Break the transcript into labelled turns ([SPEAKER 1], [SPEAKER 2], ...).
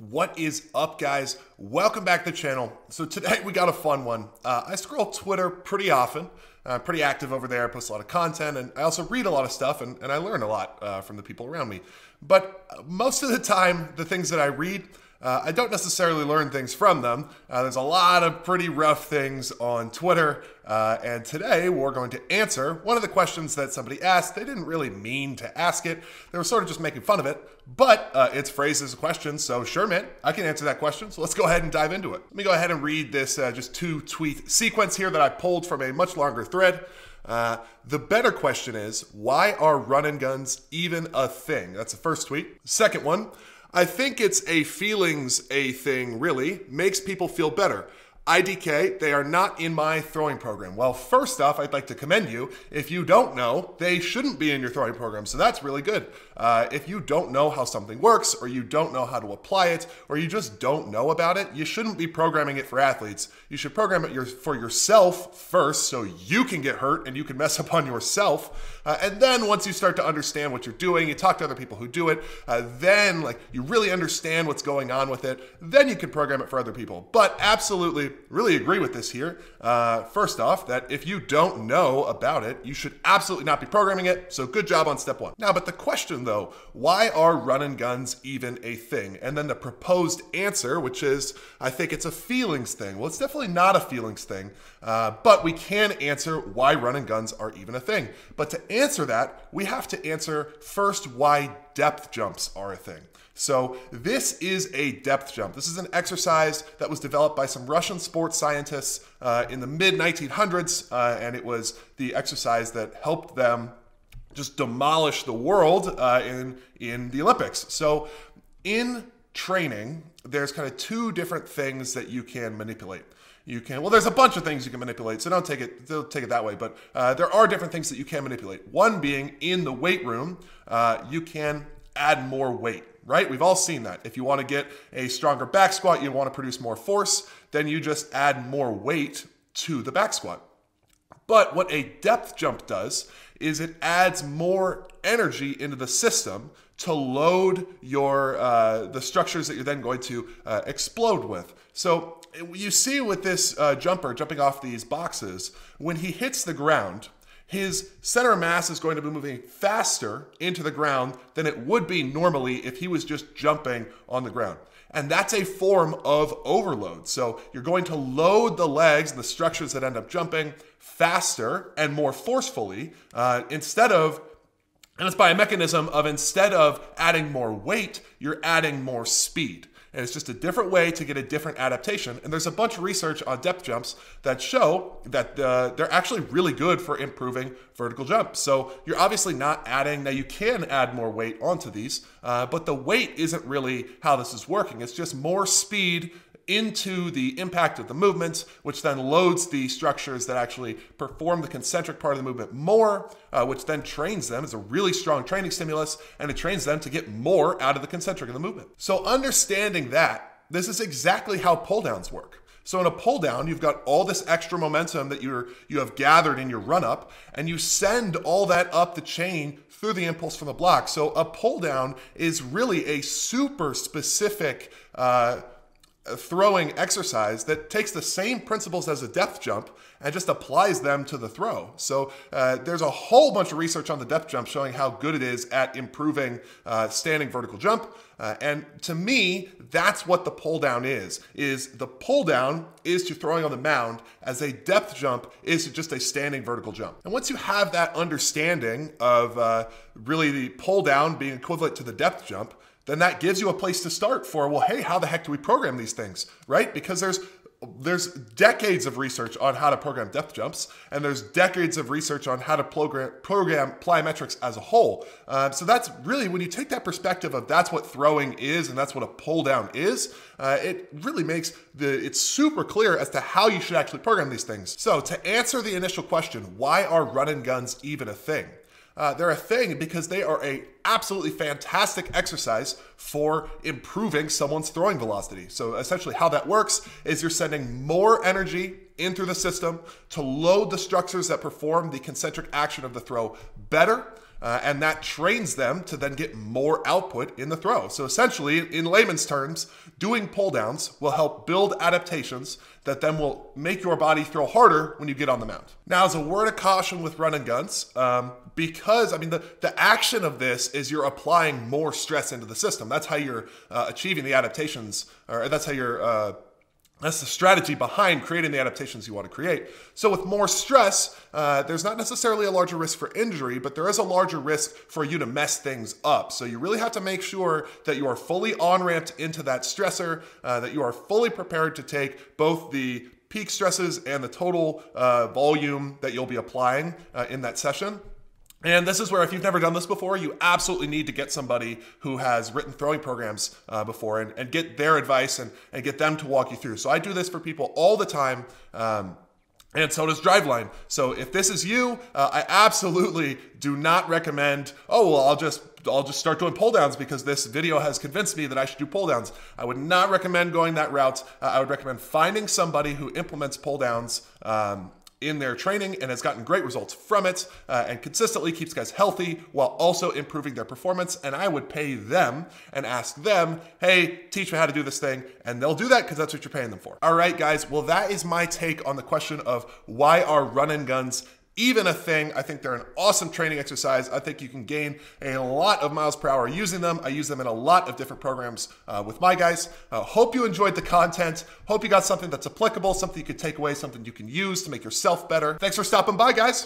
[SPEAKER 1] What is up, guys? Welcome back to the channel. So today we got a fun one. I scroll Twitter pretty often. I'm pretty active over there. I post a lot of content, and I also read a lot of stuff, and I learn a lot from the people around me. But most of the time, the things that I read, I don't necessarily learn things from them. There's a lot of pretty rough things on Twitter, and today we're going to answer one of the questions that somebody asked. They didn't really mean to ask it. They were sort of just making fun of it, but it's phrased as a question, so sure, man, I can answer that question. So let's go ahead and dive into it. Let me go ahead and read this just two-tweet sequence here that I pulled from a much longer thread. The better question is, why are run and guns even a thing? That's the first tweet. Second one, I think it's a feelings thing, really. Makes people feel better. IDK, they are not in my throwing program. Well, first off, I'd like to commend you. If you don't know, they shouldn't be in your throwing program, so that's really good. If you don't know how something works, or you don't know how to apply it, or you just don't know about it, you shouldn't be programming it for athletes. You should program it for yourself first, so you can get hurt and you can mess up on yourself. And then once you start to understand what you're doing, you talk to other people who do it, then you really understand what's going on with it, then you can program it for other people. But absolutely, really agree with this here. First off, that if you don't know about it, you should absolutely not be programming it. So good job on step one. Now, but the question though, why are run and guns even a thing? And then the proposed answer, which is, I think it's a feelings thing. Well, it's definitely not a feelings thing, but we can answer why run and guns are even a thing. But to answer that, we have to answer first why depth jumps are a thing. So this is a depth jump. This is an exercise that was developed by some Russian sports scientists in the mid-1900s, and it was the exercise that helped them just demolish the world in the Olympics. So in training, there's kind of two different things that you can manipulate. Well, there's a bunch of things you can manipulate, so don't take it that way, but there are different things that you can manipulate. One being in the weight room, you can add more weight. Right? We've all seen that. If you want to get a stronger back squat, you want to produce more force, then you just add more weight to the back squat. But what a depth jump does is it adds more energy into the system to load your the structures that you're then going to explode with. So you see with this jumper jumping off these boxes, when he hits the ground, his center of mass is going to be moving faster into the ground than it would be normally if he was just jumping on the ground. And that's a form of overload. So you're going to load the legs and the structures that end up jumping faster and more forcefully and it's by a mechanism of instead of adding more weight, you're adding more speed. And it's just a different way to get a different adaptation. And there's a bunch of research on depth jumps that show that they're actually really good for improving vertical jumps. So you're obviously not adding, now you can add more weight onto these, but the weight isn't really how this is working. It's just more speed into the impact of the movement, which then loads the structures that actually perform the concentric part of the movement more, which then trains them as a really strong training stimulus, and it trains them to get more out of the concentric of the movement. So understanding that, this is exactly how pull downs work. So in a pull down, you've got all this extra momentum that you have gathered in your run up, and you send all that up the chain through the impulse from the block. So a pull down is really a super specific throwing exercise that takes the same principles as a depth jump and just applies them to the throw. So there's a whole bunch of research on the depth jump showing how good it is at improving standing vertical jump. And to me, that's what the pull down is the pull down is to throwing on the mound as a depth jump is just a standing vertical jump. And once you have that understanding of really the pull down being equivalent to the depth jump, then that gives you a place to start for, well, hey, how the heck do we program these things, right? Because there's decades of research on how to program depth jumps, and there's decades of research on how to program plyometrics as a whole. So that's really, when you take that perspective of that's what throwing is and that's what a pull down is, it really makes it's super clear as to how you should actually program these things. So to answer the initial question, why are run and guns even a thing? They're a thing because they are a absolutely fantastic exercise for improving someone's throwing velocity. So essentially how that works is you're sending more energy in through the system to load the structures that perform the concentric action of the throw better. and that trains them to then get more output in the throw. So essentially, in layman's terms, doing pull downs will help build adaptations that then will make your body throw harder when you get on the mound. Now, as a word of caution with run and guns, because the action of this is you're applying more stress into the system. That's how you're achieving the adaptations, or that's the strategy behind creating the adaptations you want to create. So with more stress, there's not necessarily a larger risk for injury, but there is a larger risk for you to mess things up. So you really have to make sure that you are fully on-ramped into that stressor, that you are fully prepared to take both the peak stresses and the total volume that you'll be applying in that session. And this is where, if you've never done this before, you absolutely need to get somebody who has written throwing programs before and get their advice and get them to walk you through. So I do this for people all the time. And so does Driveline. So if this is you, I absolutely do not recommend, oh, well, I'll just start doing pull downs because this video has convinced me that I should do pull downs. I would not recommend going that route. I would recommend finding somebody who implements pull downs in their training and has gotten great results from it and consistently keeps guys healthy while also improving their performance. And I would pay them and ask them, hey, teach me how to do this thing. And they'll do that because that's what you're paying them for. All right, guys. Well, that is my take on the question of why are run and guns even a thing. I think they're an awesome training exercise. I think you can gain a lot of miles per hour using them. I use them in a lot of different programs with my guys. Hope you enjoyed the content. Hope you got something that's applicable, something you could take away, something you can use to make yourself better. Thanks for stopping by, guys.